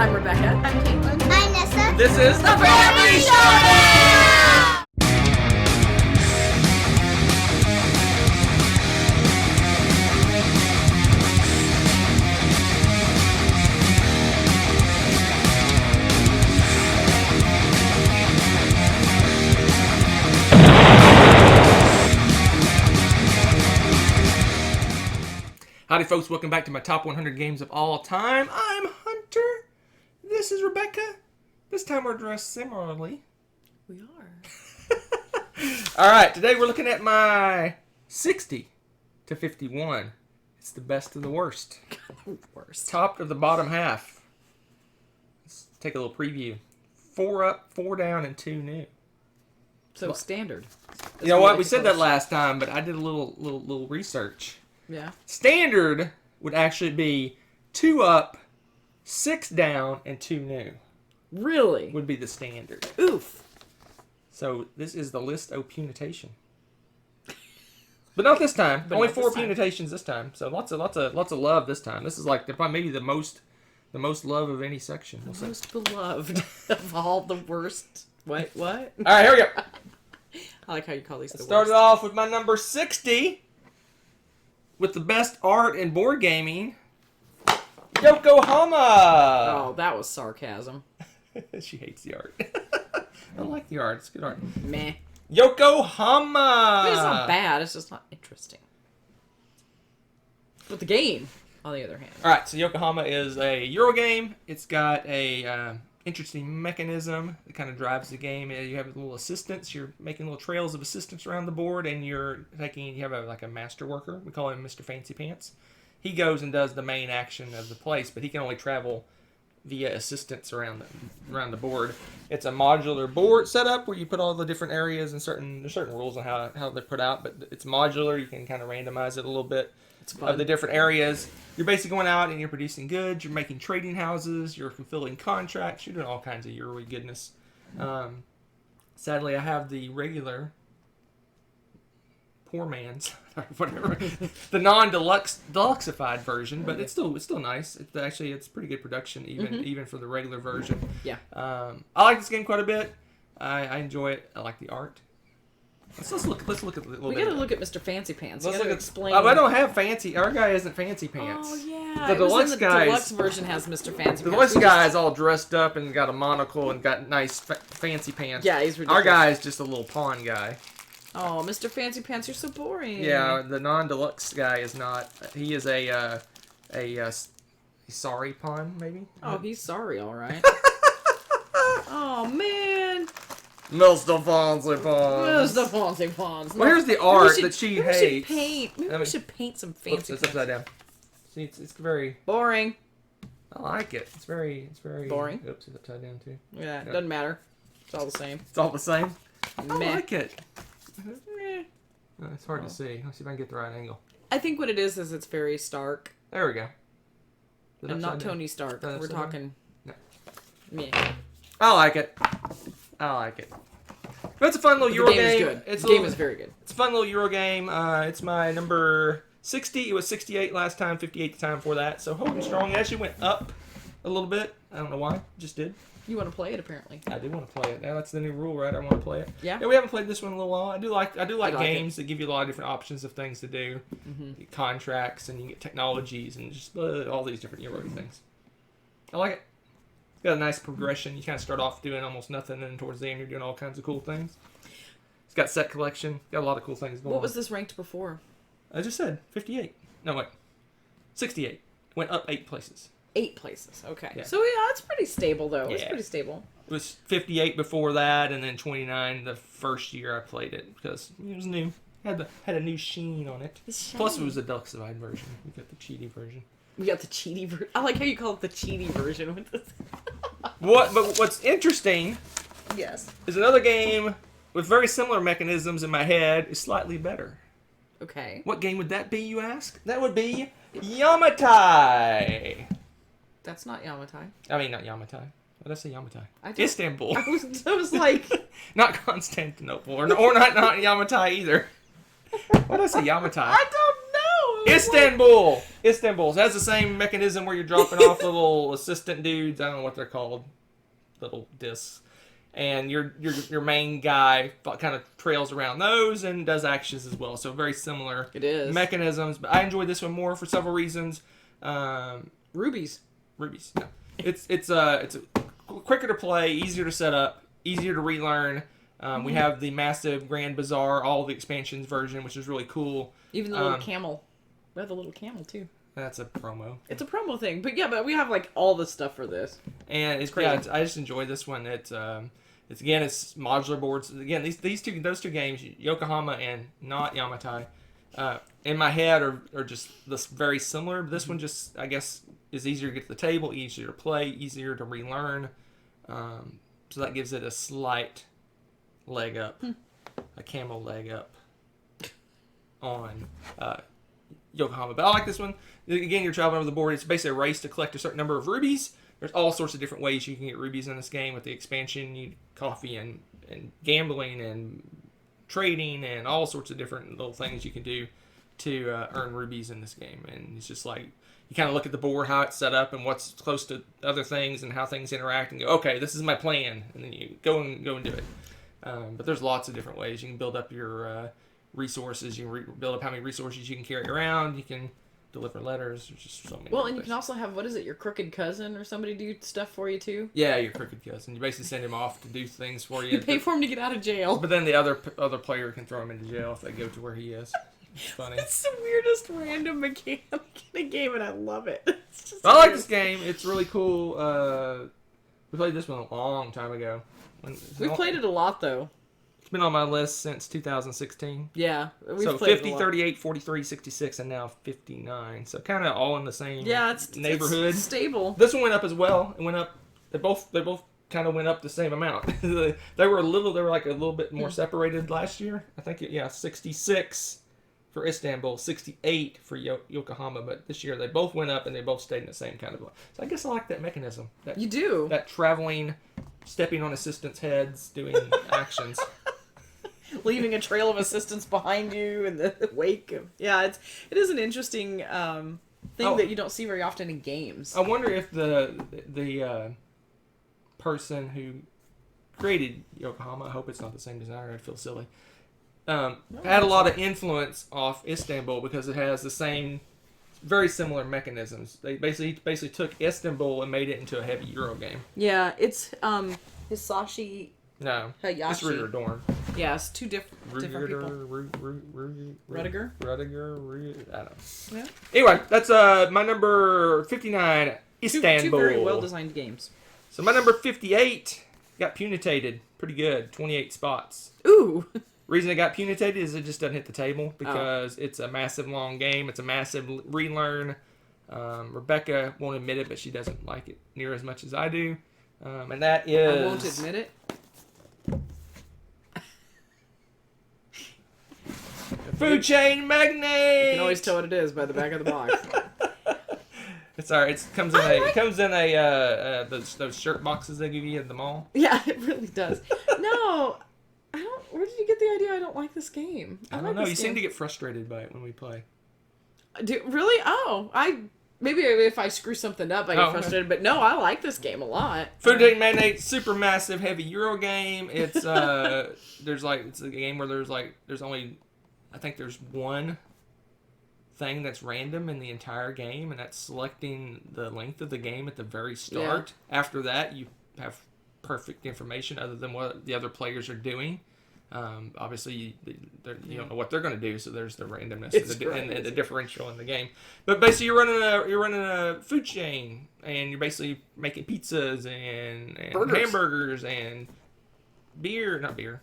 I'm Rebecca. I'm Caitlin. I'm Nessa. This is the Family Showdown! Howdy folks, welcome back to my top 100 games of all time. I'm Hunter. This is Rebecca. This time we're dressed similarly. We are. Alright, today we're looking at my 60 to 51. It's the best of the worst. Worst. Top of the bottom half. Let's take a little preview. 4 up, 4 down, and 2 new. So standard. You know what? We said that last time, but I did a little research. Yeah. Standard would actually be 2 up, 6 down, and 2 new. Really? Would be the standard. Oof. So this is the list of punitation. But not this time. But Only not 4 this time. punitations this time. So lots of love this time. This is like maybe the most love of any section. We'll see. Most beloved of all the worst. What? All right, here we go. I like how you call these the Started worst. off with my number 60 with the best art in board gaming. Yokohama. Oh, that was sarcasm. She hates the art. I like the art. It's good art. Meh. Yokohama. I mean, it's not bad. It's just not interesting. But the game, on the other hand. All right, so Yokohama is a Euro game. It's got a interesting mechanism that kind of drives the game. You have little assistants. You're making little trails of assistants around the board, and you have a master worker. We call him Mr. Fancy Pants. He goes and does the main action of the place, but he can only travel via assistants around the board. It's a modular board setup where you put all the different areas and there's certain rules on how they're put out, but it's modular. You can kind of randomize it a little bit. Of the different areas. You're basically going out and you're producing goods, you're making trading houses, you're fulfilling contracts, you're doing all kinds of Euro goodness. Sadly, I have the regular poor man's, whatever, the non-deluxeified version, but it's still nice. It's pretty good production even for the regular version. Yeah. I like this game quite a bit. I enjoy it. I like the art. Let's look at a little bit. We gotta look at Mr. Fancy Pants. Let's You gotta look explain. I don't have fancy. Our guy isn't Fancy Pants. Oh yeah. The deluxe guys. The deluxe version has Mr. Fancy The Pants. deluxe guy is all dressed up and got a monocle and got nice fancy pants. Yeah, he's ridiculous. Our guy is just a little pawn guy. Oh, Mr. Fancy Pants, you're so boring. Yeah, the non-deluxe guy is not. He is a sorry pawn, maybe. Oh, he's sorry, all right. Oh man. Mr. Fancy Pawns. Mr. Fancy Pawns. Well, here's the art that she hates. Maybe we should paint some fancy. It's upside down. See, it's very Boring. I like it. It's very Boring? Oops, it's upside down too. Yeah, doesn't matter. It's all the same. It's all the same. I Meh. like it. Eh. It's hard to see. Let's see if I can get the right angle. I think what it is it's very Stark. There we go. And not Tony Stark. That's We're upside talking. No. Yeah. I like it. But it's a fun little Euro the game. game is good. It's The game is very good. It's a fun little Euro game. It's my number 60. It was 68 last time, 58 the time before that. So holding strong. It actually went up a little bit. I don't know why. Just did. You want to play it apparently. I do want to play it. Now that's the new rule, right? I want to play it. Yeah. We haven't played this one in a little while. I do like like games that give you a lot of different options of things to do. Mm-hmm. You get contracts and you get technologies and just all these different Euro things. I like it. It's got a nice progression. You kind of start off doing almost nothing, and towards the end you're doing all kinds of cool things. It's got set collection. Got a lot of cool things going on. What was this ranked before? I just said 58. No, wait. 68. Went up 8 places. 8 places. Okay. Yeah. So yeah, it's pretty stable though. It's Yeah. pretty stable. It was 58 before that, and then 29 the first year I played it because it was new. Had a new sheen on it. Plus, it was a deluxeified version. We got the cheaty version. We got the cheaty version. I like how you call it the cheaty version with this. But what's interesting Yes. is another game with very similar mechanisms in my head is slightly better. Okay. What game would that be, you ask? That would be Yamatai. That's not Yamatai. I mean, not Yamatai. What did I say? Yamatai. I don't- Istanbul. I was like, Not Constantinople. Or not Yamatai either. What did I say? Yamatai. I don't know. Istanbul. Istanbul. So it has the same mechanism where you're dropping off little assistant dudes. I don't know what they're called. Little discs. And your main guy kind of trails around those and does actions as well. So very similar mechanisms. But I enjoyed this one more for several reasons. Rubies. Rubies. No. It's quicker to play, easier to set up, easier to relearn. We have the massive Grand Bazaar, all the expansions version, which is really cool. Even the little camel. We have the little camel too. That's a promo. It's a promo thing, but but we have like all the stuff for this. And I just enjoy this one. It's modular boards. Again, those two games, Yokohama and not Yamatai, in my head are just very similar. But this one just, I guess, is easier to get to the table, easier to play, easier to relearn. So that gives it a slight leg up, a camel leg up on Yokohama. But I like this one. Again, you're traveling over the board. It's basically a race to collect a certain number of rubies. There's all sorts of different ways you can get rubies in this game with the expansion. You need coffee and gambling and trading and all sorts of different little things you can do to earn rubies in this game. And it's just like, you kind of look at the board, how it's set up and what's close to other things and how things interact and go, okay, this is my plan. And then you go and do it. But there's lots of different ways. You can build up your resources. You can build up how many resources you can carry around. You can deliver letters. There's just so many. Well, and you can also have, your crooked cousin or somebody do stuff for you too? Yeah, your crooked cousin. You basically send him off to do things for you. You pay for him to get out of jail. But then the other player can throw him into jail if they go to where he is. It's funny. It's the weirdest random mechanic in a game, and I love it. I like this game. It's really cool. We played this one a long time ago. We've played it a lot, though. It's been on my list since 2016. Yeah. So 50, 38, 43, 66, and now 59. So kind of all in the same neighborhood. It's stable. This one went up as well. It went up. They both kind of went up the same amount. They were like a little bit more separated last year. I think 66 for Istanbul, 68 for Yokohama, but this year they both went up and they both stayed in the same kind of. So I guess I like that mechanism. You do. That traveling, stepping on assistants' heads, doing actions. Leaving a trail of assistants behind you in the wake of... Yeah, it is an interesting thing that you don't see very often in games. I wonder if the person who created Yokohama, I hope it's not the same designer, I'd feel silly, had a lot of influence off Istanbul because it has the same, very similar mechanisms. They basically took Istanbul and made it into a heavy Euro game. Yeah, it's Hisashi... No, Hayashi. it's Rudiger Dorn. Yeah, it's two different people. Rudiger? I don't know. Yeah. Anyway, that's my number 59, Istanbul. Two very well-designed games. So my number 58 got punitated. Pretty good, 28 spots. Ooh. Reason it got punitated is it just doesn't hit the table because it's a massive long game. It's a massive relearn. Rebecca won't admit it, but she doesn't like it near as much as I do. And that is... I won't admit it. Food chain magnate. You can always tell what it is by the back of the box. It's alright. It comes in a those shirt boxes they give you at the mall. Yeah, it really does. No, I don't. Where did you get the idea? I don't like this game. I don't know. You seem to get frustrated by it when we play. Really? Oh, maybe if I screw something up, I get frustrated. But no, I like this game a lot. Food chain magnate, super massive, heavy Euro game. It's it's a game where there's only. I think there's one thing that's random in the entire game, and that's selecting the length of the game at the very start. Yeah. After that, you have perfect information other than what the other players are doing. Obviously, you don't know what they're going to do, so there's the randomness and the differential in the game. But basically, you're running a food chain, and you're basically making pizzas and hamburgers and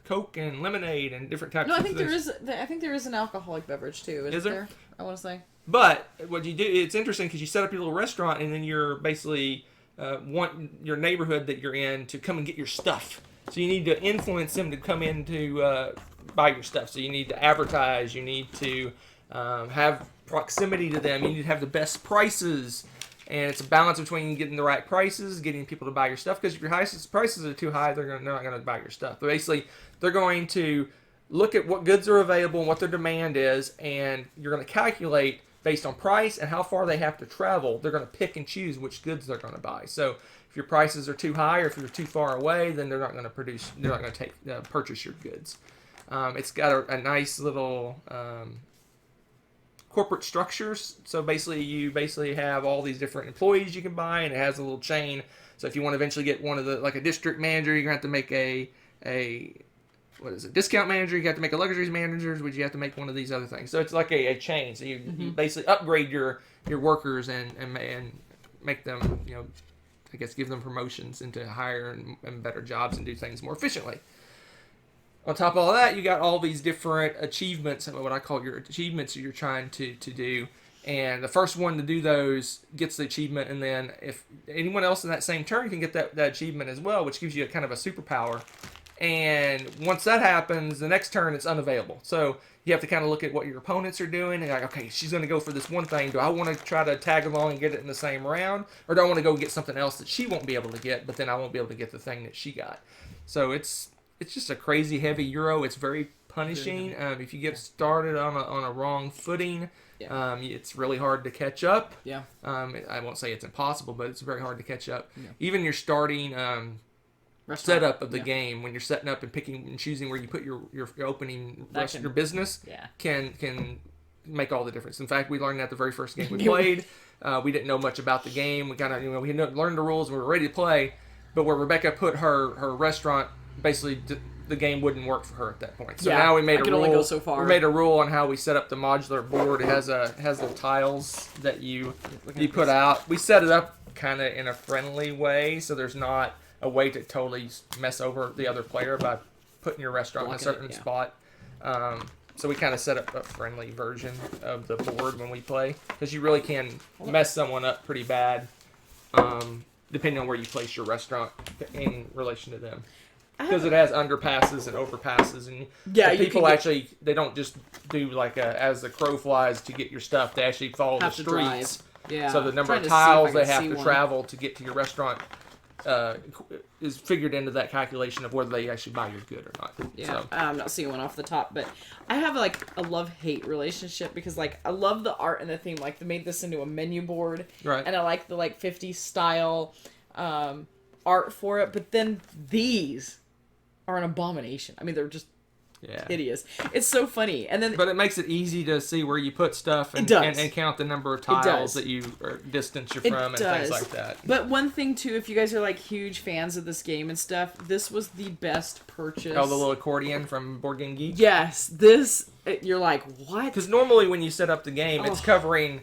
Coke and lemonade and different types. No, I think there is an alcoholic beverage too. Is there? I want to say. But what you do, it's interesting because you set up your little restaurant and then you're basically want your neighborhood that you're in to come and get your stuff. So you need to influence them to come in to buy your stuff. So you need to advertise. You need to have proximity to them. You need to have the best prices. And it's a balance between getting the right prices, getting people to buy your stuff. Because if your prices are too high, they're not going to buy your stuff. But basically, they're going to look at what goods are available and what their demand is, and you're going to calculate based on price and how far they have to travel, they're going to pick and choose which goods they're going to buy. So if your prices are too high or if you're too far away, then they're not going to purchase your goods. It's got a nice little corporate structures. So basically, you have all these different employees you can buy, and it has a little chain. So if you want to eventually get one of the, like a district manager, you're going to have to make a discount manager. You have to make a luxuries manager, which you have to make one of these other things. So it's like a chain. So you basically upgrade your workers and make them, I guess, give them promotions into higher and better jobs and do things more efficiently. On top of all that, you got all these different achievements, what I call your achievements that you're trying to do. And the first one to do those gets the achievement, and then if anyone else in that same turn can get that achievement as well, which gives you a kind of a superpower. And once that happens, the next turn it's unavailable. So you have to kind of look at what your opponents are doing, and like, okay, she's going to go for this one thing. Do I want to try to tag along and get it in the same round, or do I want to go get something else that she won't be able to get, but then I won't be able to get the thing that she got? So it's just a crazy heavy Euro. It's very punishing. If you get started on a wrong footing, it's really hard to catch up. Yeah. I won't say it's impossible, but it's very hard to catch up. Yeah. Even your starting setup of the game, when you're setting up and picking and choosing where you put your opening your business, can make all the difference. In fact, we learned that the very first game we played. We didn't know much about the game. We kind of we learned the rules and we were ready to play, but where Rebecca put her restaurant, basically the game wouldn't work for her at that point. So now we made a rule. Only go so far. We made a rule on how we set up the modular board. It has little tiles that you put out. We set it up kind of in a friendly way, so there's not a way to totally mess over the other player by putting your restaurant in a certain spot. So we kind of set up a friendly version of the board when we play, because you really can mess someone up pretty bad, depending on where you place your restaurant in relation to them. Because it has underpasses and overpasses, and people actually, they don't just do like as the crow flies to get your stuff. They actually follow the streets. Yeah. So the number of tiles they have to travel to get to your restaurant is figured into that calculation of whether they actually buy your good or not. Yeah, so. I'm not seeing one off the top, but I have like a love-hate relationship, because like I love the art and the theme. Like they made this into a menu board, right? And I like the 50s style art for it. But then these are an abomination. I mean, they're just hideous. It's so funny, but it makes it easy to see where you put stuff and count the number of tiles that you or distance you're from and things like that. But one thing too, if you guys are like huge fans of this game and stuff, this was the best purchase. Oh, the little accordion from Board Game Geek. Yes, this you're like, what? Because normally when you set up the game, it's covering.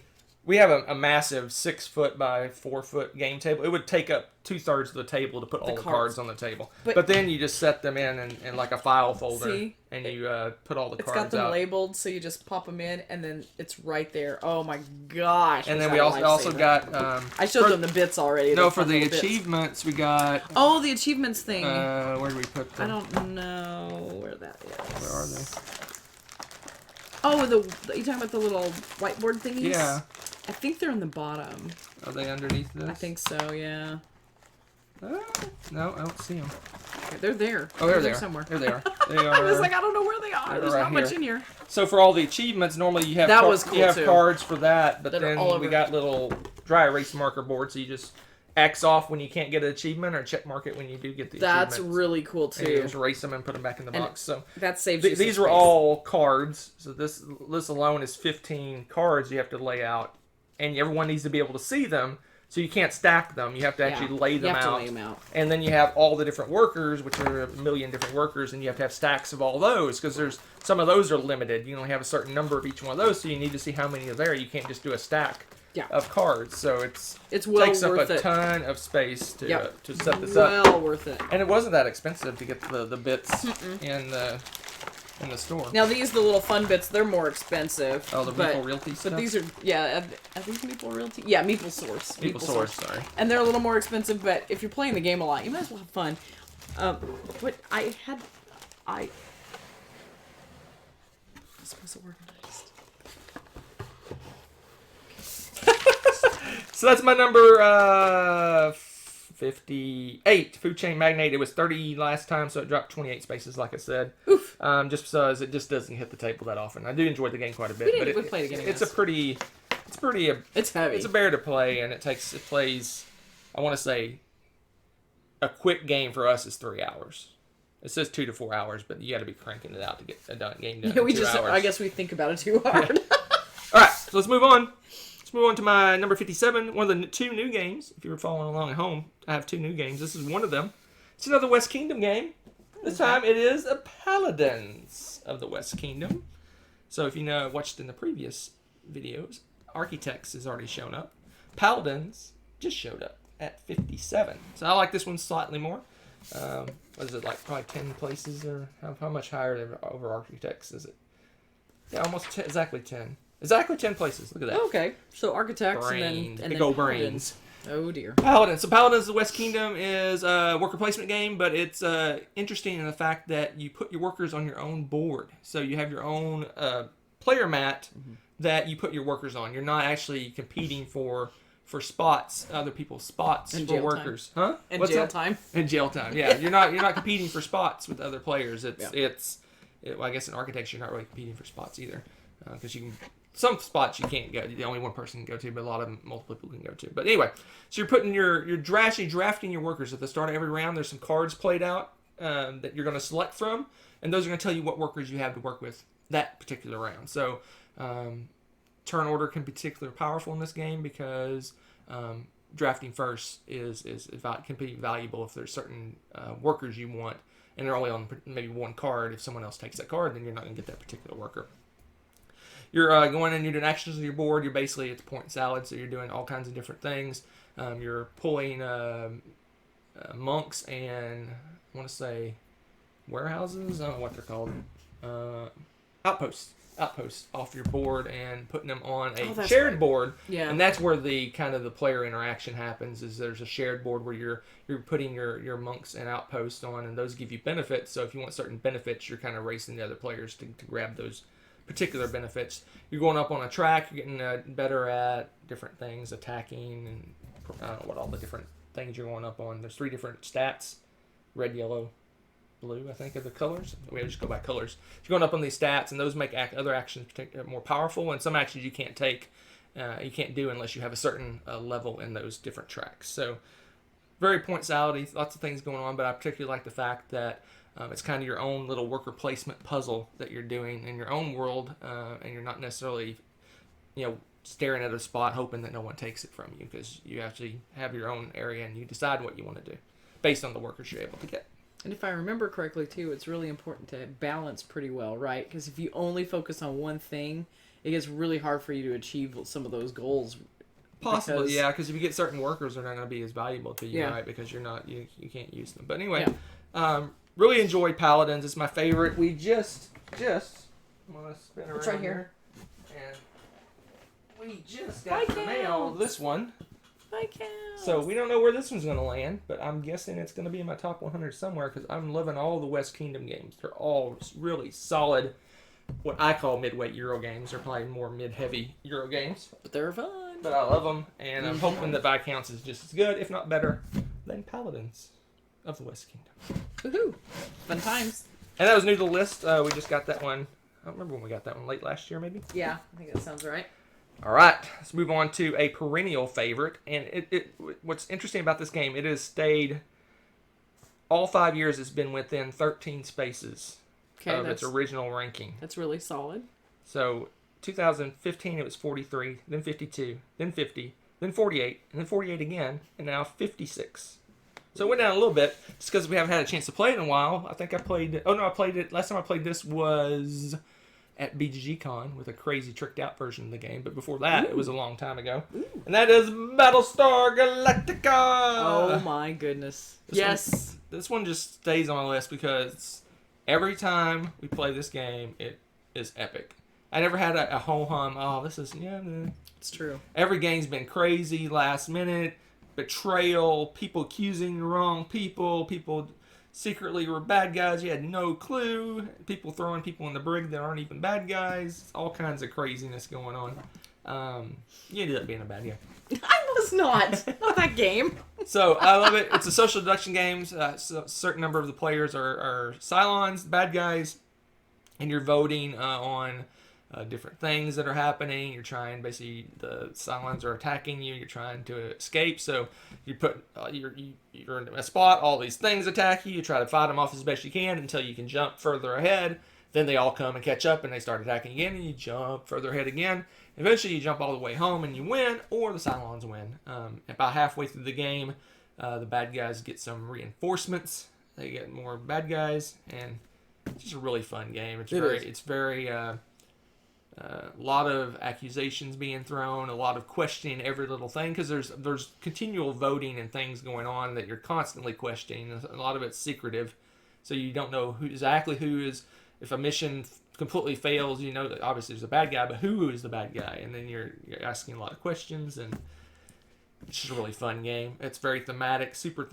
We have a massive 6-foot by 4-foot game table. It would take up 2/3 of the table to put all the cards on the table. But then you just set them in like a file folder, and you put all the cards out. It's got them labeled, so you just pop them in, and then it's right there. Oh my gosh! And then we also got. I showed them the bits already. No, for the achievements we got. Oh, the achievements thing. Where do we put them? I don't know where that is. Where are they? Oh, you talking about the little whiteboard thingies? Yeah. I think they're in the bottom. Are they underneath this? I think so, yeah. No, I don't see them. Okay, they're there. Oh, they're there. Somewhere. There they are. They are. I was like, I don't know where they are. There's not much in here. So for all the achievements, normally you have cards for that, but then we got little dry erase marker boards, so you just X off when you can't get an achievement, or check mark it when you do get the achievement. That's really cool too. And you just erase them and put them back in the box. So that saves these were all cards. So this alone is 15 cards you have to lay out, and everyone needs to be able to see them. So you can't stack them. You have to actually lay them out. And then you have all the different workers, which are a million different workers, and you have to have stacks of all those, because there's some of those are limited. You only have a certain number of each one of those, so you need to see how many are there. You can't just do a stack of cards. So it well takes worth up a ton of space to set this up. Well worth it. And it wasn't that expensive to get the bits in the store. Now the little fun bits, they're more expensive. Oh, the Meeple Realty stuff? But these are, I think Meeple Realty? Yeah, Meeple Source. Meeple Source, sorry. And they're a little more expensive, but if you're playing the game a lot, you might as well have fun. What I was supposed to organized. So that's my number 58. Food Chain Magnate. It was 30 last time, so it dropped 28 spaces, like I said. Oof. Just because it just doesn't hit the table that often. I do enjoy the game quite a bit. We played it again. It's a pretty It's pretty. It's heavy. It's a bear to play, and it plays. I want to say, a quick game for us is 3 hours. It says 2 to 4 hours, but you got to be cranking it out to get a game done. Yeah, in 2 hours. I guess we think about it too hard. Yeah. All right, so let's move on. Let's move on to my number 57. One of the 2 new games. If you're following along at home, I have 2 new games. This is one of them. It's another West Kingdom game. This time it is a Paladins of the West Kingdom. So if you know, watched in the previous videos, Architects has already shown up. Paladins just showed up at 57. So I like this one slightly more. What is it, like probably 10 places, or how much higher over Architects is it? Yeah, almost exactly 10. Exactly 10 places. Look at that. Okay, so Architects Brains. and Big then old Paladins. brains. Oh dear. Paladins. So Paladins of the West Kingdom is a worker placement game, but it's interesting in the fact that you put your workers on your own board. So you have your own player mat that you put your workers on. You're not actually competing for spots, other people's spots and for workers, huh? And What's jail that? time. And jail time. Yeah, you're not competing for spots with other players. Well, I guess in Architecture you're not really competing for spots either, because you can. Some spots you can't go. Only one person can go to, but a lot of them, multiple people can go to. But anyway, so you're putting you're drafting your workers at the start of every round. There's some cards played out that you're going to select from, and those are going to tell you what workers you have to work with that particular round. So turn order can be particularly powerful in this game because drafting first can be valuable if there's certain workers you want, and they're only on maybe one card. If someone else takes that card, then you're not going to get that particular worker. You're going in, you're doing actions on your board. You're basically, it's point salad, so you're doing all kinds of different things. You're pulling monks and, I want to say, warehouses? I don't know what they're called. Outposts off your board and putting them on a shared board. Yeah. And that's where the kind of the player interaction happens, is there's a shared board where you're putting your monks and outposts on, and those give you benefits. So if you want certain benefits, you're kind of racing the other players to grab those particular benefits. You're going up on a track, you're getting better at different things, attacking, and I don't know what all the different things you're going up on. There's 3 different stats: red, yellow, blue, I think, are the colors. We just go by colors. You're going up on these stats, and those make other actions more powerful, and some actions you can't take, you can't do unless you have a certain level in those different tracks. So very point salad, lots of things going on, but I particularly like the fact that it's kind of your own little worker placement puzzle that you're doing in your own world, and you're not necessarily, staring at a spot hoping that no one takes it from you, because you actually have your own area and you decide what you want to do based on the workers you're able to get. And if I remember correctly, too, it's really important to balance pretty well, right? Because if you only focus on one thing, it gets really hard for you to achieve some of those goals. Possibly, yeah, because if you get certain workers, they're not going to be as valuable to you, right? Because you can't use them. But anyway, really enjoyed Paladins. It's my favorite. We just I'm gonna spin around. It's right here. And we just got the mail this one. So we don't know where this one's going to land, but I'm guessing it's going to be in my top 100 somewhere, because I'm loving all the West Kingdom games. They're all really solid, what I call midweight Euro games. They're probably more mid-heavy Euro games. But they're fun. But I love them, and I'm hoping that Viscounts is just as good, if not better, than Paladins of the West Kingdom. Woohoo! Fun times. And that was new to the list. We just got that one. I don't remember when we got that one. Late last year, maybe? Yeah, I think that sounds right. All right, let's move on to a perennial favorite. And what's interesting about this game, it has stayed, all 5 years it's been within 13 spaces of its original ranking. That's really solid. So 2015 it was 43, then 52, then 50, then 48, and then 48 again, and now 56. So it went down a little bit, just because we haven't had a chance to play it in a while. I think I played it, last time I played this was at BGG-Con with a crazy tricked out version of the game, but before that, it was a long time ago. And that is Battlestar Galactica! Oh my goodness. This one just stays on my list because every time we play this game, it is epic. I never had a ho-hum, It's true. Every game's been crazy, last minute, betrayal, people accusing the wrong people secretly were bad guys, you had no clue, people throwing people in the brig that aren't even bad guys, all kinds of craziness going on. You ended up being a bad guy. I was not that game. So I love it. It's a social deduction game. So a certain number of the players are Cylons, bad guys, and you're voting on different things that are happening. You're trying, basically, the Cylons are attacking you. You're trying to escape. So you put you're in a spot. All these things attack you. You try to fight them off as best you can until you can jump further ahead. Then they all come and catch up, and they start attacking again, and you jump further ahead again. Eventually, you jump all the way home, and you win, or the Cylons win. About halfway through the game, the bad guys get some reinforcements. They get more bad guys, and it's just a really fun game. It's very a lot of accusations being thrown, a lot of questioning every little thing, because there's continual voting and things going on that you're constantly questioning. A lot of it's secretive, so you don't know exactly who is. If a mission completely fails, you know that obviously there's a bad guy, but who is the bad guy? And then you're asking a lot of questions, and it's just a really fun game. It's very thematic, super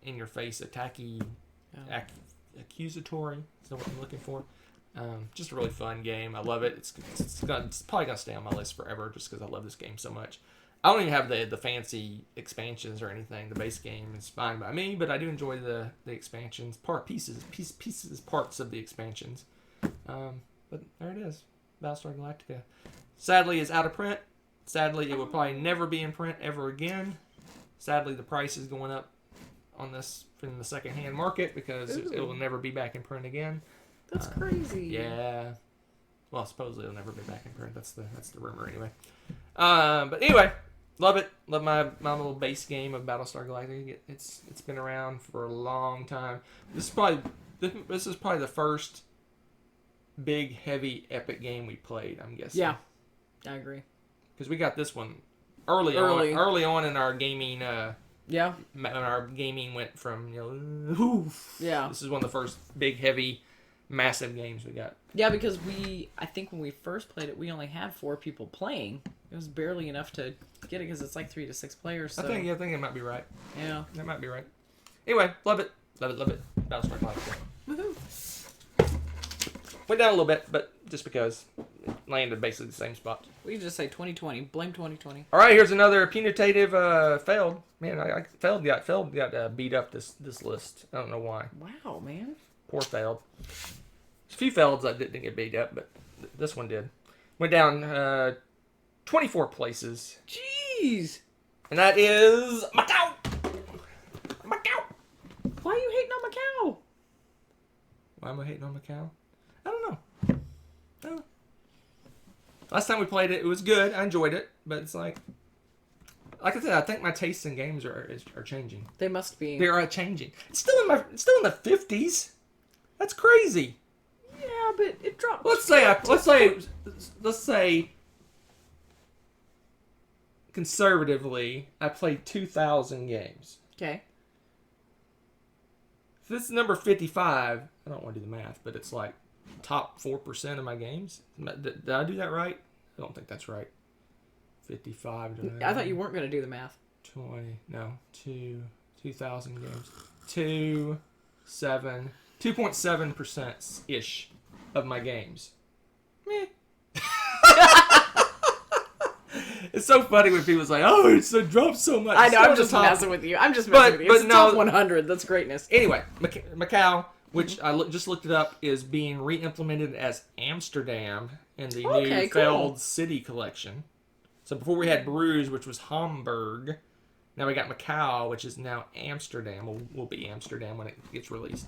in your face, attacky, accusatory. Is what I'm looking for. Just a really fun game. I love it. It's probably gonna stay on my list forever, just because I love this game so much. I don't even have the fancy expansions or anything. The base game is fine by me, but I do enjoy the expansions, parts of the expansions. But there it is, Battlestar Galactica. Sadly, it's out of print. Sadly, it will probably never be in print ever again. Sadly, the price is going up on this in the secondhand market because it will never be back in print again. That's crazy. Yeah. Well, supposedly it'll never be back in print. That's the rumor anyway. But anyway, love it. Love my little base game of Battlestar Galactica. It's been around for a long time. This is probably the first big, heavy, epic game we played, I'm guessing. Yeah, I agree. Because we got this one early on in our gaming. Yeah. When our gaming went from Yeah. This is one of the first big, heavy, massive games we got. Yeah, because I think when we first played it, we only had 4 people playing. It was barely enough to get it because it's like 3 to 6 players. So. I think it might be right. Yeah. That might be right. Anyway, love it. Battlestar Galactica. Woohoo. Went down a little bit, but just because it landed basically the same spot. We just say 2020. Blame 2020. All right, here's another punitive failed. Man, I failed got beat up this list. I don't know why. Wow, man. Poor failed. There's a few faileds that didn't get beat up, but this one did. Went down 24 places. Jeez. And that is Macau. Macau. Why are you hating on Macau? Why am I hating on Macau? I don't know. Last time we played it, it was good. I enjoyed it, but it's like I said, I think my tastes in games are changing. They must be. They are changing. It's still in the 50s. That's crazy. Yeah, but it dropped. Let's say conservatively, I played 2,000 games. Okay. If this is number 55, I don't want to do the math, but it's like top 4% of my games. Did I do that right? I don't think that's right. 55. I thought you weren't going to do the math. 2,000 games. 2.7% ish of my games. Meh. It's so funny when people say, "Oh, it's dropped so much." I know. I'm just messing with you. It's the top 100. That's greatness. Anyway, Macau, which I just looked it up, is being re-implemented as Amsterdam in the new Failed City collection. So before we had Bruges, which was Hamburg. Now we got Macau, which is now Amsterdam. Will be Amsterdam when it gets released.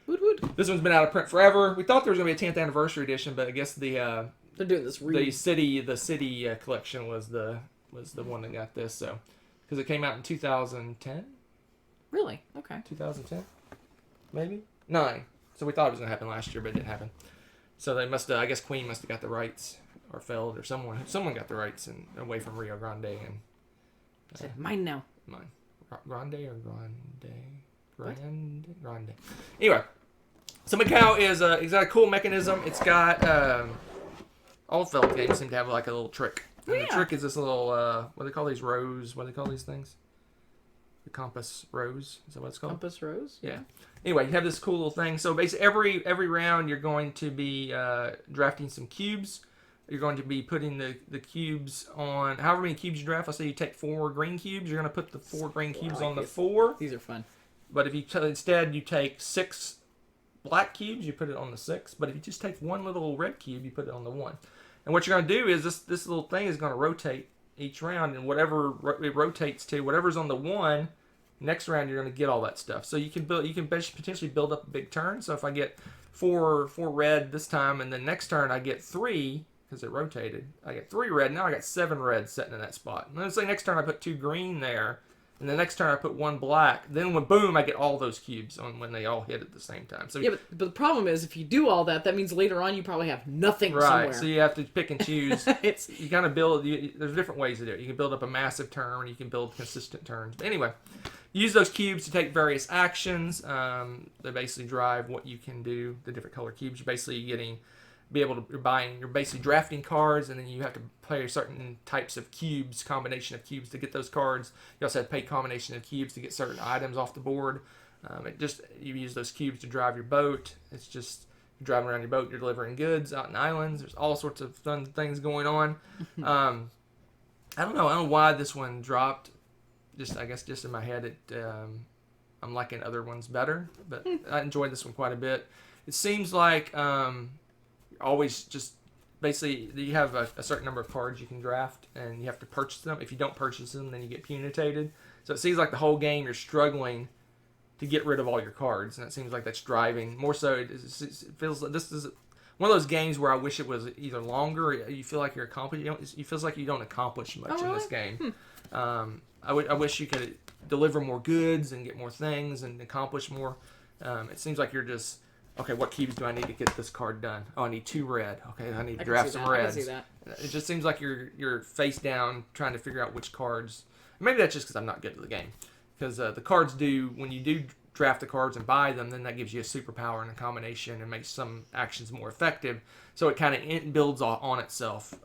Woot woot. This one's been out of print forever. We thought there was going to be a 10th anniversary edition, but I guess they're doing this. The city collection was the one that got this. So because it came out in 2010. Really? Okay. 2010, maybe 9. So we thought it was going to happen last year, but it didn't happen. So they must. I guess Queen must have got the rights, or Feld, or someone got the rights and away from Rio Grande and. Mine now. Mine. Grande or Grande? Grande. Anyway, so Macau is it's got a cool mechanism. It's got all Feld games seem to have like a little trick. And the trick is this little what do they call these rows? What do they call these things? The compass rose. Is that what it's called? Compass rose. Yeah. Anyway, you have this cool little thing. So basically, every round you're going to be drafting some cubes. You're going to be putting the cubes on however many cubes you draft. Let's say you take 4 green cubes. You're going to put the 4 green cubes on the 4. These are fun. But if you instead you take 6 black cubes, you put it on the 6. But if you just take one little red cube, you put it on the 1. And what you're going to do is this little thing is going to rotate each round, and whatever it rotates to, whatever's on the 1, next round you're going to get all that stuff. So you can potentially build up a big turn. So if I get four red this time, and then next turn I get 3 because it rotated. I get 3 red. Now I got 7 red sitting in that spot. And let's say next turn I put 2 green there. And the next turn I put 1 black. Then when boom, I get all those cubes on when they all hit at the same time. So yeah, but the problem is if you do all that, that means later on you probably have nothing somewhere. Right, so you have to pick and choose. You kind of build. There's different ways to do it. You can build up a massive turn. You can build consistent turns. But anyway, use those cubes to take various actions. They basically drive what you can do. The different color cubes. You're basically you're basically drafting cards, and then you have to play certain types of cubes, combination of cubes to get those cards. You also have to pay combination of cubes to get certain items off the board. You use those cubes to drive your boat. It's just you're driving around your boat, you're delivering goods out in islands. There's all sorts of fun things going on. I don't know why this one dropped. I guess just in my head, I'm liking other ones better, but I enjoyed this one quite a bit. It seems like always just basically you have a certain number of cards you can draft, and you have to purchase them. If you don't purchase them, then you get punitated. So it seems like the whole game you're struggling to get rid of all your cards, and it seems like that's driving more so. It feels like this is one of those games where I wish it was either longer. Or you feel like you're accomplishing. It feels like you don't accomplish much in this game. I wish you could deliver more goods and get more things and accomplish more. It seems like you're just okay, what cubes do I need to get this card done? Oh, I need 2 red. Okay, I need to draft some reds. I can see that. It just seems like you're face down trying to figure out which cards. Maybe that's just because I'm not good at the game. Because the cards when you do draft the cards and buy them, then that gives you a superpower and a combination and makes some actions more effective. So it kind of builds on itself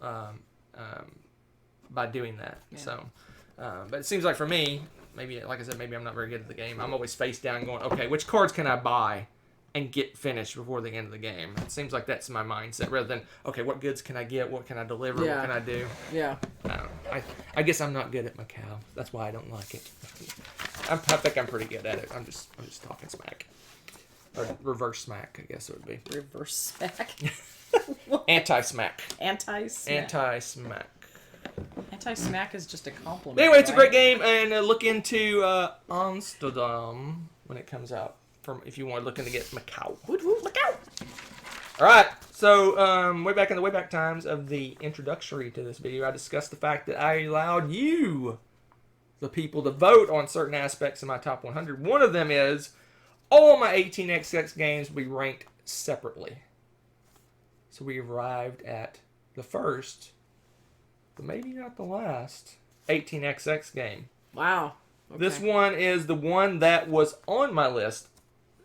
by doing that. Yeah. So, but it seems like for me, maybe like I said, maybe I'm not very good at the game. I'm always face down going, okay, which cards can I buy and get finished before the end of the game? It seems like that's my mindset rather than, okay, what goods can I get? What can I deliver? Yeah. What can I do? Yeah. I guess I'm not good at Macau. That's why I don't like it. I think I'm pretty good at it. I'm just talking smack. Or reverse smack, I guess it would be. Reverse smack? Anti-smack. Anti-smack. Anti-smack. Anti-smack is just a compliment. Anyway, it's a great game, and look into Amsterdam when it comes out. If you want looking to get Macau. Macau! Alright, so way back in the Wayback Times of the introductory to this video, I discussed the fact that I allowed you, the people, to vote on certain aspects of my top 100. One of them is all my 18xx games will be ranked separately. So we arrived at the first, but maybe not the last, 18xx game. Wow. Okay. This one is the one that was on my list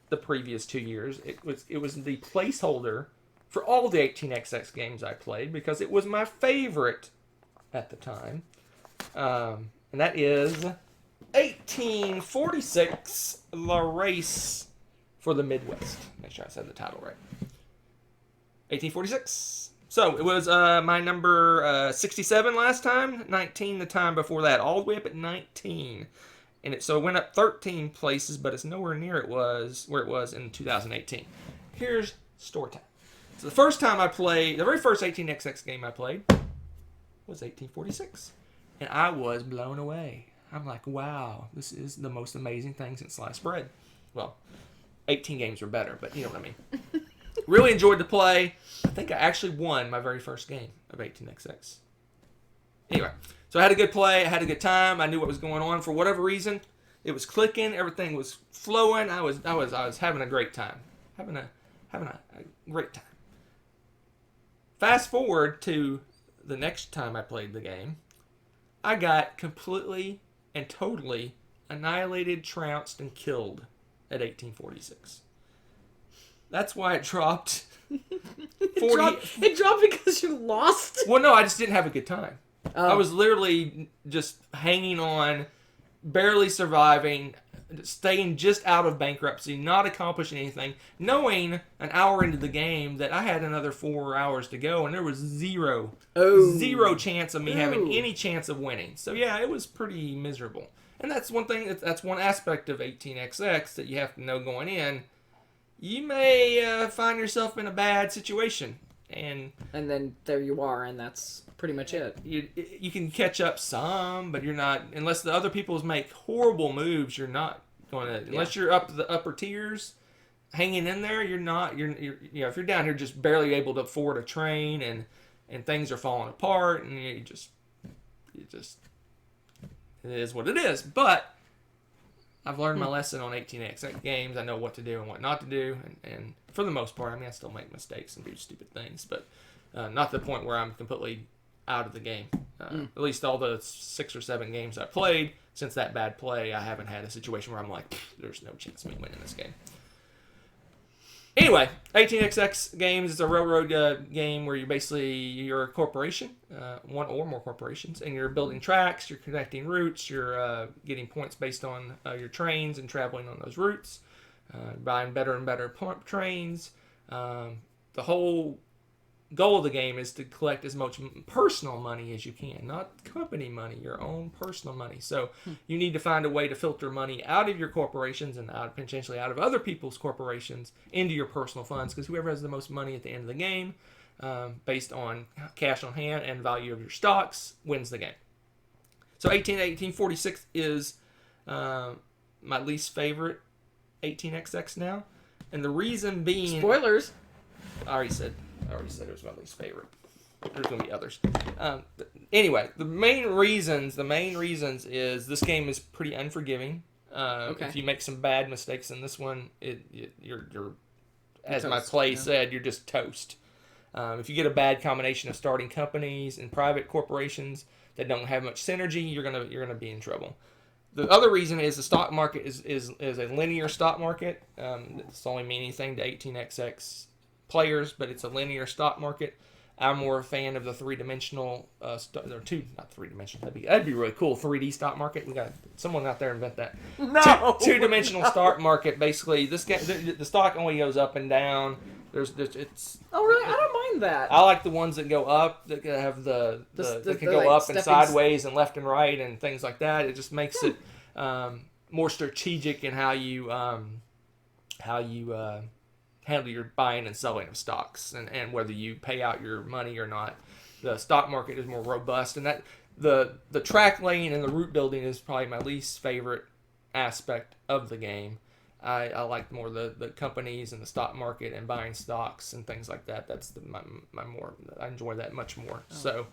the previous 2 years. It was the placeholder for all the 18xx games I played because it was my favorite at the time. And that is 1846, The Race for the Midwest. Make sure I said the title right. 1846. So it was my number 67 last time, 19 the time before that, all the way up at 19. So it went up 13 places, but it's nowhere near where it was in 2018. Here's story time. So the very first 18xx game I played was 1846. And I was blown away. I'm like, wow, this is the most amazing thing since sliced bread. Well, 18 games were better, but you know what I mean. Really enjoyed the play. I think I actually won my very first game of 18xx. Anyway. So I had a good play, I had a good time, I knew what was going on. For whatever reason, it was clicking, everything was flowing, I was having a great time. Having a great time. Fast forward to the next time I played the game, I got completely and totally annihilated, trounced, and killed at 1846. That's why it dropped. It dropped because you lost? Well, no, I just didn't have a good time. I was literally just hanging on, barely surviving, staying just out of bankruptcy, not accomplishing anything, knowing an hour into the game that I had another 4 hours to go, and there was zero chance of me having any chance of winning. So yeah, it was pretty miserable. And that's one thing, that's one aspect of 18xx that you have to know going in. you may find yourself in a bad situation. And then there you are, and that's pretty much it. You can catch up some, but you're not, unless the other people make horrible moves, you're not going to, unless you're up to the upper tiers, hanging in there, you're not, if you're down here just barely able to afford a train and things are falling apart, and you just, it is what it is. But I've learned my lesson on 18x games. I know what to do and what not to do, and for the most part, I mean, I still make mistakes and do stupid things, but not to the point where I'm completely out of the game. At least all the 6 or 7 games I played, since that bad play, I haven't had a situation where I'm like, there's no chance of me winning this game. Anyway, 18xx games is a railroad game where you're a corporation, one or more corporations, and you're building tracks, you're connecting routes, you're getting points based on your trains and traveling on those routes, buying better and better trains. The whole goal of the game is to collect as much personal money as you can, not company money, your own personal money. So you need to find a way to filter money out of your corporations and potentially out of other people's corporations into your personal funds, because whoever has the most money at the end of the game, based on cash on hand and value of your stocks, wins the game. So 1846 is my least favorite 18xx now, and the reason being... Spoilers! I already said it was my least favorite. There's going to be others. Anyway, the main reasons is this game is pretty unforgiving. If you make some bad mistakes in this one, you're as my play said, you're just toast. If you get a bad combination of starting companies and private corporations that don't have much synergy, you're gonna be in trouble. The other reason is the stock market is a linear stock market. It's only mean anything to 18xx players, but it's a linear stock market. I'm more a fan of the three-dimensional, not three-dimensional. That'd be really cool. 3D stock market. We got someone out there invent that. No, two-dimensional stock market. Basically, this game, the stock only goes up and down. It's. Oh really? I don't mind that. I like the ones that go up. That have that can go up and sideways and left and right and things like that. It just makes it more strategic in how you handle your buying and selling of stocks, and whether you pay out your money or not. The stock market is more robust, and that the track laying and the route building is probably my least favorite aspect of the game. I like more the companies and the stock market and buying stocks and things like that. That's my more, I enjoy that much more. So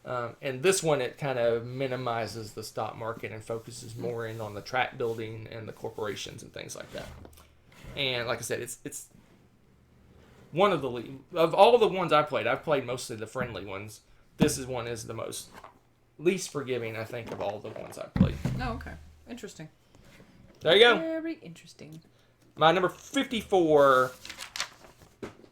and this one, it kind of minimizes the stock market and focuses more in on the track building and the corporations and things like that. And like I said, it's one of all the ones I've played mostly the friendly ones. This one is the least forgiving, I think, of all the ones I've played. Oh, okay. Interesting. There you go. Very interesting. My number 54,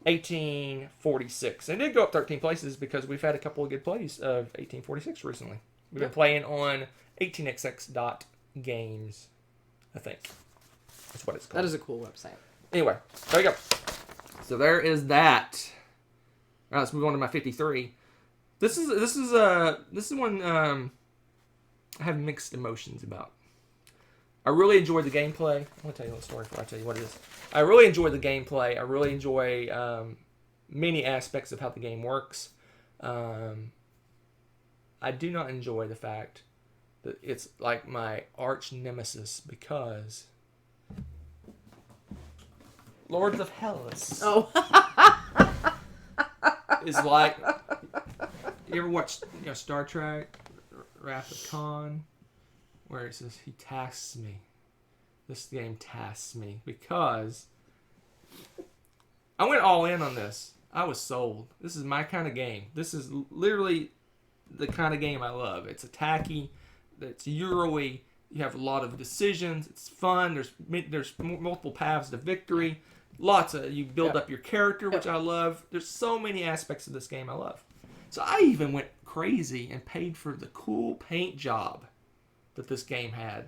1846. It did go up 13 places because we've had a couple of good plays of 1846 recently. We've been playing on 18xx.games, I think. That's what it's called. That is a cool website. Anyway, there you go. So there is that. All right, let's move on to my 53. This is one I have mixed emotions about. I really enjoyed the gameplay. I'm going to tell you a little story before I tell you what it is. I really enjoyed the gameplay. I really enjoy many aspects of how the game works. I do not enjoy the fact that it's like my arch nemesis because Lords of Hellas is like, you ever watched Star Trek Wrath of Khan, where it says he tasks me. This game tasks me because I went all in on this. I was sold. This is my kind of game. This is literally the kind of game I love. It's attacky. It's Euro-y. You have a lot of decisions. It's fun. There's multiple paths to victory. You build up your character, which I love. There's so many aspects of this game I love. So I even went crazy and paid for the cool paint job that this game had.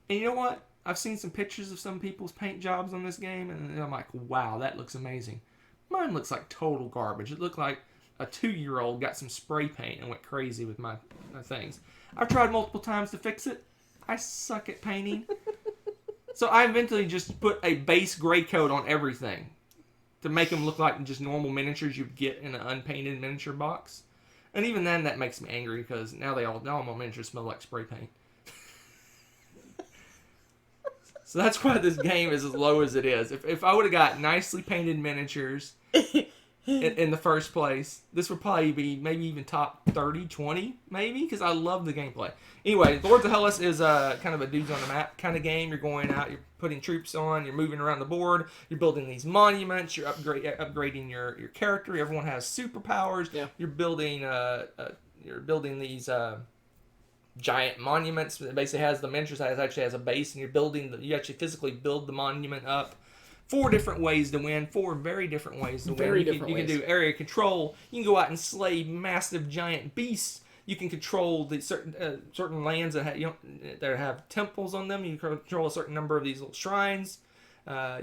And you know what? I've seen some pictures of some people's paint jobs on this game, and I'm like, wow, that looks amazing. Mine looks like total garbage. It looked like a 2-year-old got some spray paint and went crazy with my things. I've tried multiple times to fix it. I suck at painting. So I eventually just put a base gray coat on everything to make them look like just normal miniatures you'd get in an unpainted miniature box. And even then, that makes me angry because now all my miniatures smell like spray paint. So that's why this game is as low as it is. If I would have got nicely painted miniatures in the first place, this would probably be maybe even top 30, 20, maybe, because I love the gameplay. Anyway, Lords of Hellas is kind of a dudes on the map kind of game. You're going out, you're putting troops on, you're moving around the board, you're building these monuments, you're upgrading your character. Everyone has superpowers. Yeah. You're building these giant monuments. It basically has the miniatures actually has a base, and you actually physically build the monument up. 4 different ways to win. 4 very different ways to win. You can do area control. You can go out and slay massive giant beasts. You can control the certain lands that have temples on them. You can control a certain number of these little shrines.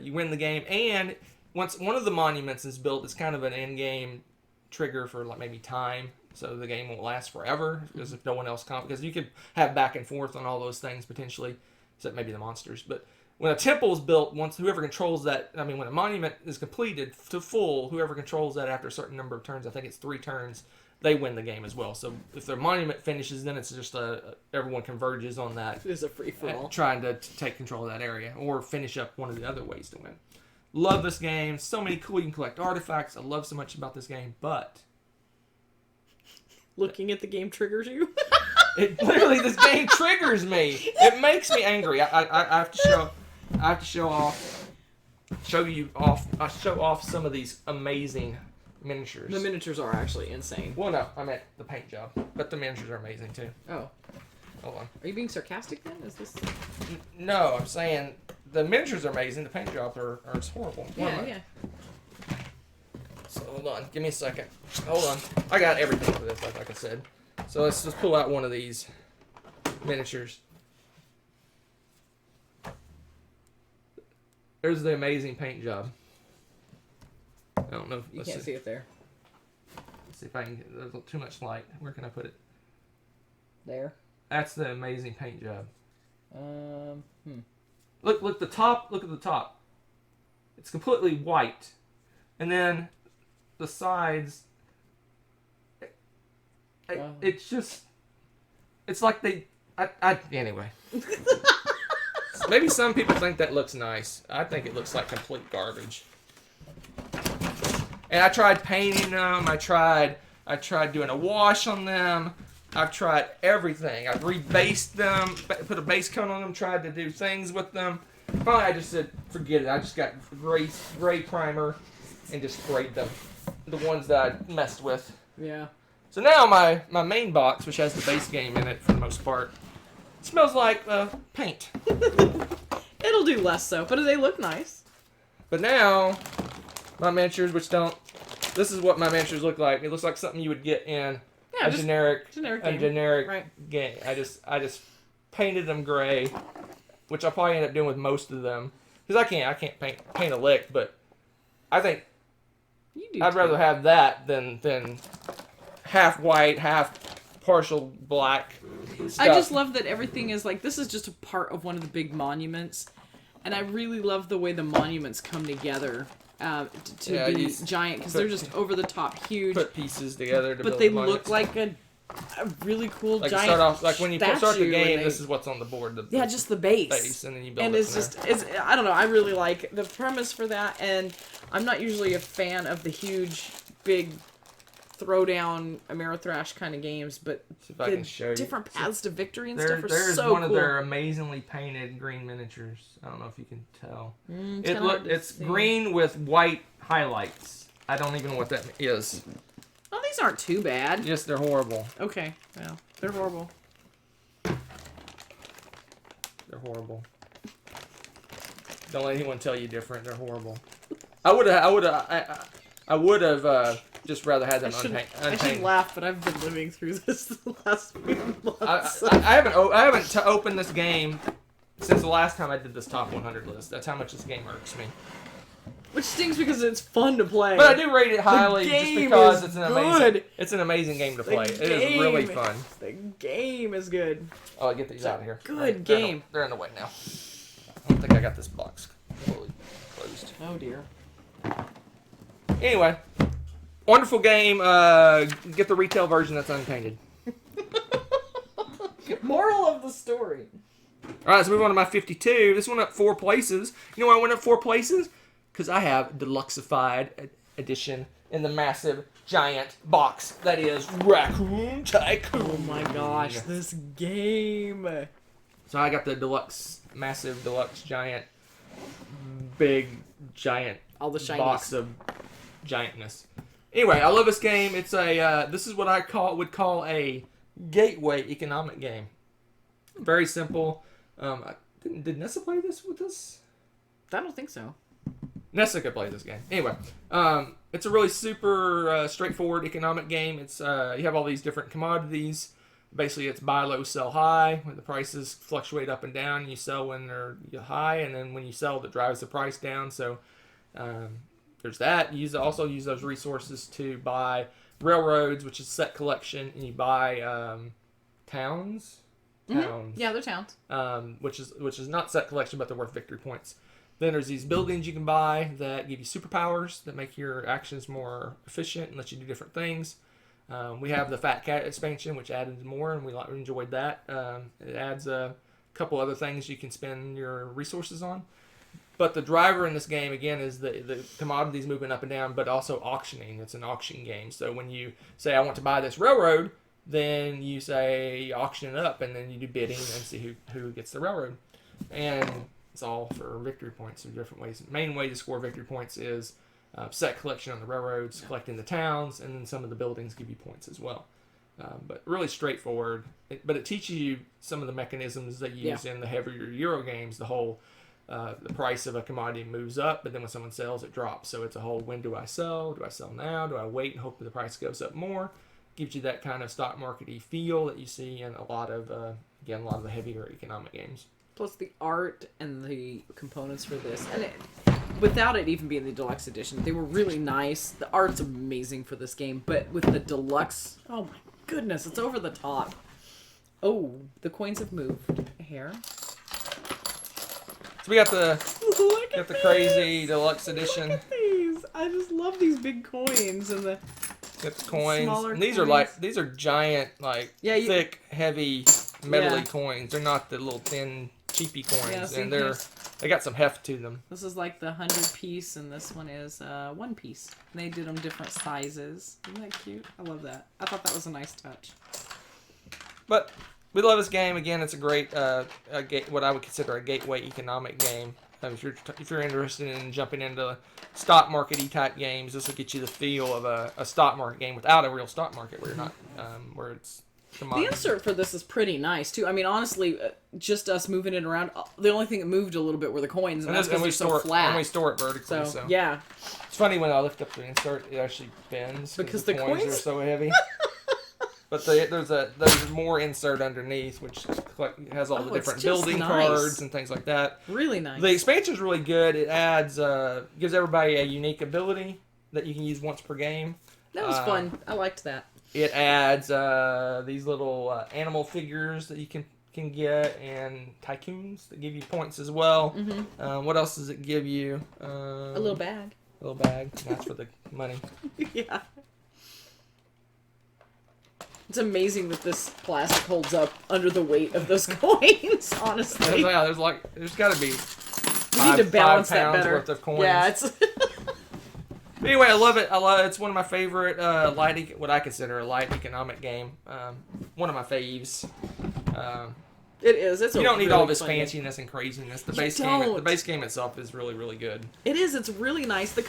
You win the game, and once one of the monuments is built, it's kind of an end game trigger for like maybe time. So the game won't last forever because if no one else comes, because you could have back and forth on all those things potentially, except maybe the monsters. But when a temple is built, once whoever controls that, when a monument is completed to full, whoever controls that after a certain number of turns, I think it's 3 turns, they win the game as well. So if their monument finishes, then it's just everyone converges on that. It's a free for all. Trying to take control of that area or finish up one of the other ways to win. Love this game. So many cool. You can collect artifacts. I love so much about this game, but looking at the game triggers you. Literally, this game triggers me. It makes me angry. I have to show off some of these amazing miniatures. The miniatures are actually insane. Well, no, I meant the paint job, but the miniatures are amazing too. Oh, hold on. Are you being sarcastic then? Is this? No, I'm saying the miniatures are amazing. The paint jobs are horrible. Yeah. So hold on, give me a second. Hold on, I got everything for this, like I said. So let's just pull out one of these miniatures. There's the amazing paint job. I don't know. You can't see it there. Let's see if I can get. There's too much light. Where can I put it? There. That's the amazing paint job. Look the top. Look at the top. It's completely white, and then the sides. It's just. It's like they. Anyway. Maybe some people think that looks nice. I think it looks like complete garbage. And I tried painting them. I tried doing a wash on them. I've tried everything. I've rebased them, put a base coat on them, tried to do things with them. Finally, I just said, forget it. I just got gray primer and just sprayed them. The ones that I messed with. Yeah. So now my main box, which has the base game in it for the most part, smells like paint. It'll do less so, but they look nice. But now, my miniatures, which don't... This is what my miniatures look like. It looks like something you would get in a generic game. I just painted them gray, which I probably end up doing with most of them. Because I can't paint a lick, but I think I'd rather have that than half white, half partial black stuff. I just love that everything is like, this is just a part of one of the big monuments. And I really love the way the monuments come together to be giant, because they're just over the top huge. Put pieces together to but build they monuments. look like a really cool like giant start off, like when you start the game, they, this is what's on the board. Just the base. And then you build and it it's just, I don't know, I really like the premise for that. And I'm not usually a fan of the huge, big throwdown Amerithrash kind of games, but the different paths to victory and stuff are there's so cool. One of their amazingly painted green miniatures. I don't know if you can tell. It's green with white highlights. I don't even know what that is. Oh, these aren't too bad. Yes, they're horrible. Okay, well, they're horrible. They're horrible. Don't let anyone tell you different. They're horrible. I would have just rather had them unpainted. I should laugh, but I've been living through this the last few months. I haven't opened this game since the last time I did this top 100 list. That's how much this game irks me. Which stings because it's fun to play. But I do rate it highly just because it's an amazing game to play. It is really fun. The game is good. Oh, get these out of here. Good game. They're in the way now. don't think I got this box fully closed. Oh dear. Anyway, wonderful game. Get the retail version that's unpainted. Moral of the story. All right, so move on to my 52. This went up 4 places. You know why I went up 4 places? Because I have Deluxeified edition in the massive, giant box that is Raccoon Tycoon. Oh my gosh, this game. So I got the massive deluxe, giant, big, giant all the shinies. Box of giantness. Anyway, I love this game. It's a this is what I would call a gateway economic game. Very simple. Did Nessa play this with us? I don't think so. Nessa could play this game. Anyway, it's a really super straightforward economic game. It's you have all these different commodities. Basically, it's buy low, sell high. When the prices fluctuate up and down, you sell when they're high, and then when you sell, that drives the price down. So there's that. You also use those resources to buy railroads, which is set collection, and you buy towns. Mm-hmm. Yeah, they're towns. Which is not set collection, but they're worth victory points. Then there's these buildings you can buy that give you superpowers that make your actions more efficient and let you do different things. We have the Fat Cat expansion, which added more, and we enjoyed that. It adds a couple other things you can spend your resources on. But the driver in this game, again, is the commodities moving up and down, but also auctioning. It's an auction game. So when you say, I want to buy this railroad, then you say auction it up, and then you do bidding and see who gets the railroad. And it's all for victory points in different ways. The main way to score victory points is set collection on the railroads, collecting the towns, and then some of the buildings give you points as well. But really straightforward. But it teaches you some of the mechanisms that you use in the heavier Euro games. The whole the price of a commodity moves up, but then when someone sells, it drops. So it's a whole, when do I sell? Do I sell now? Do I wait and hope that the price goes up more? Gives you that kind of stock market-y feel that you see in a lot of the heavier economic games. Plus the art and the components for this, and without it even being the deluxe edition, they were really nice. The art's amazing for this game, but with the deluxe, oh my goodness, it's over the top. Oh, the coins have moved. Here. So we got the crazy deluxe edition. Look at these. I just love these big coins and the. Got the coins. And these are giant, thick, heavy, metally coins. They're not the little thin, cheapy coins, and they got some heft to them. This is like the 100-piece, and this one is 1 piece. And they did them different sizes. Isn't that cute? I love that. I thought that was a nice touch. But we love this game. Again, it's a great, what I would consider a gateway economic game. If you're interested in jumping into stock market-y type games, this will get you the feel of a stock market game without a real stock market, where you're not, where it's commodity. The insert for this is pretty nice too. I mean, honestly, just us moving it around. The only thing that moved a little bit were the coins, and that's because they're so flat. And we store it vertically. So yeah, it's funny when I lift up the insert, it actually bends because the coins are so heavy. But there's more insert underneath, which has all the different building cards and things like that. Really nice. The expansion is really good. It adds gives everybody a unique ability that you can use once per game. That was fun. I liked that. It adds these little animal figures that you can get, and tycoons that give you points as well. Mm-hmm. What else does it give you? A little bag. A little bag. That's for the money. Yeah. It's amazing that this plastic holds up under the weight of those coins, honestly. There's got to be we need to balance that better. Worth of coins. Yeah, it's... Anyway, I love it. It's one of my favorite what I consider a light economic game. One of my faves. It is. It's you don't need really all this fanciness and craziness. The base game itself is really, really good. It is. It's really nice. The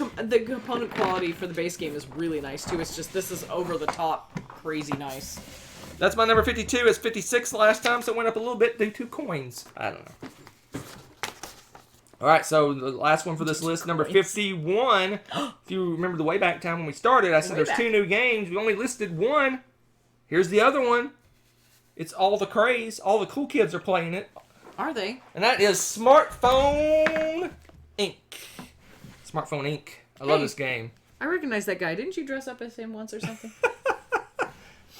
component quality for the base game is really nice too. It's just this is over the top, crazy nice. That's my number 52. It's 56 last time, so it went up a little bit due to coins. I don't know. All right, so the last one for this list, number 51. If you remember the way back time when we started, I said there's 2 new games. We only listed 1. Here's the other one. It's all the craze. All the cool kids are playing it. Are they? And that is Smartphone Inc. Smartphone Inc. I love this game. I recognize that guy. Didn't you dress up as him once or something?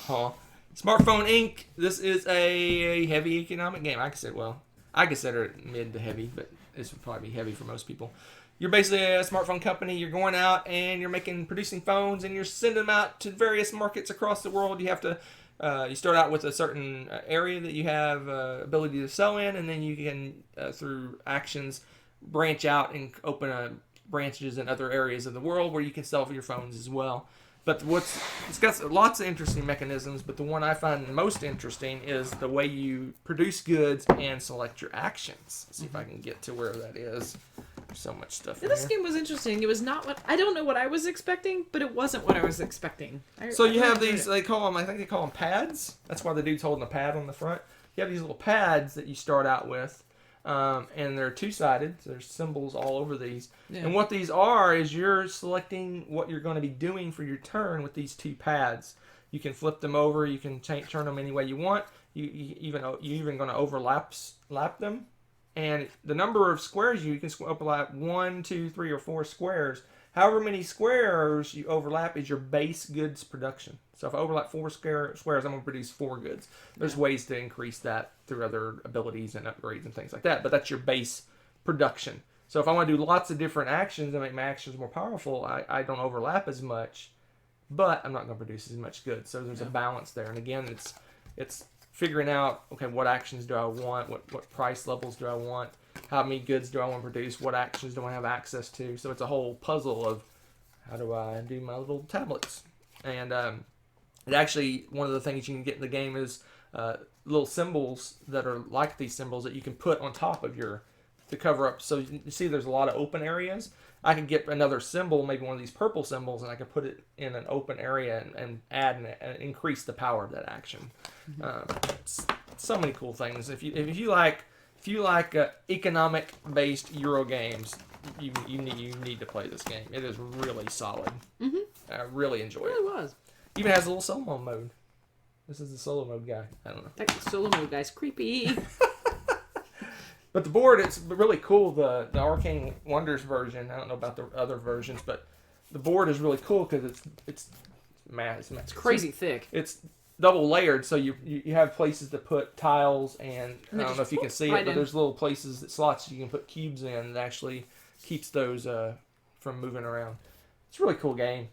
Huh. Smartphone Inc. This is a heavy economic game. I consider it mid to heavy, but this would probably be heavy for most people. You're basically a smartphone company. You're going out and you're producing phones, and you're sending them out to various markets across the world. You have to, you start out with a certain area that you have ability to sell in, and then you can, through actions, branch out and open branches in other areas of the world where you can sell for your phones as well. But it's got lots of interesting mechanisms, but the one I find most interesting is the way you produce goods and select your actions. Let's see if I can get to where that is. There's so much stuff in this game was interesting. It was not what... I don't know what I was expecting, but it wasn't what I was expecting. So you have these, I think they call them pads. That's why the dude's holding a pad on the front. You have these little pads that you start out with. And they're two-sided. So there's symbols all over these. Yeah. And what these are is you're selecting what you're going to be doing for your turn with these two pads. You can flip them over. You can turn them any way you want. You even going to overlap them. And the number of squares you can overlap 1, 2, 3, or 4 squares. However many squares you overlap is your base goods production. So if I overlap 4 squares, I'm going to produce 4 goods. There's ways to increase that through other abilities and upgrades and things like that. But that's your base production. So if I want to do lots of different actions and make my actions more powerful, I don't overlap as much, but I'm not going to produce as much goods. So there's a balance there. And again, it's figuring out, okay, what actions do I want? What price levels do I want? How many goods do I want to produce? What actions do I have access to? So it's a whole puzzle of how do I do my little tablets. And it actually, one of the things you can get in the game is little symbols that are like these symbols that you can put on top of to cover up. So you see there's a lot of open areas. I can get another symbol, maybe one of these purple symbols, and I can put it in an open area and add and increase the power of that action. So many cool things. If you like economic based Euro games, you need to play this game. It is really solid. I really enjoy it. It really was. Even has a little solo mode. This is the solo mode guy. I don't know. That solo mode guy's creepy. But the board, it's really cool. The Arcane Wonders version. I don't know about the other versions, but the board is really cool because it's crazy thick. It's double layered, so you have places to put tiles, and I don't know if you can see it, but there's little slots you can put cubes in that actually keeps those from moving around. It's a really cool game.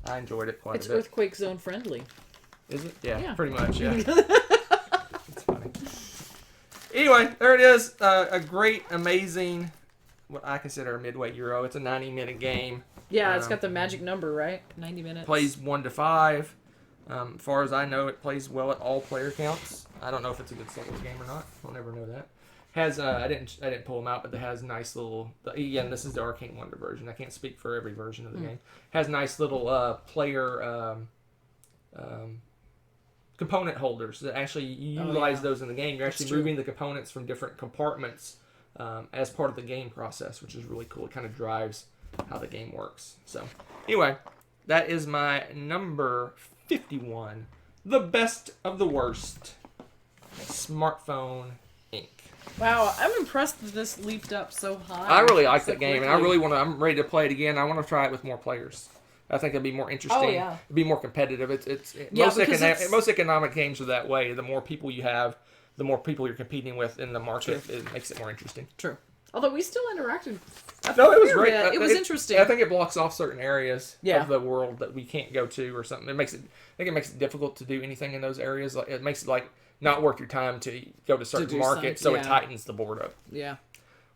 I enjoyed it quite a bit. It's earthquake zone friendly. Is it? Yeah, pretty much, yeah. It's funny. Anyway, there it is. A great, amazing, what I consider a midweight Euro. It's a 90-minute game. Yeah, it's got the magic number, right? 90 minutes. Plays 1 to 5. As far as I know, it plays well at all player counts. I don't know if it's a good solo game or not. I'll never know that. Has I didn't pull them out, but it has nice little. Again, this is the Arcane Wonder version. I can't speak for every version of the game. Has nice little player component holders that actually you utilize those in the game. You're actually moving the components from different compartments as part of the game process, which is really cool. It kind of drives how the game works. So anyway, that is my number 51, the best of the worst. Smartphone Inc. Wow, I'm impressed that this leaped up so high. I really like that game, and I'm ready to play it again. I want to try it with more players. I think it'd be more interesting. Oh, yeah. It'd be more competitive. Most economic games are that way. The more people you have, the more people you're competing with in the market. True. It makes it more interesting. True. Although we still interacted. No, it was great. It was interesting. I think it blocks off certain areas of the world that we can't go to or something. I think it makes it difficult to do anything in those areas. It makes it not worth your time to go to certain markets, so it tightens the board up. Yeah.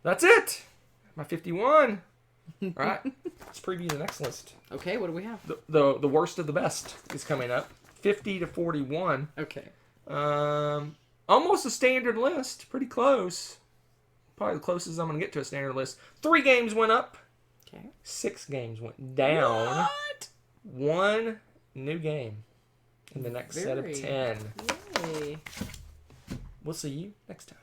That's it. My 51. All right. Let's preview the next list. Okay, what do we have? The worst of the best is coming up. 50 to 41. Okay. Almost a standard list. Pretty close. Probably the closest I'm going to get to a standard list. 3 games went up. Okay. 6 games went down. What? 1 new game in the next set of 10. Yay. We'll see you next time.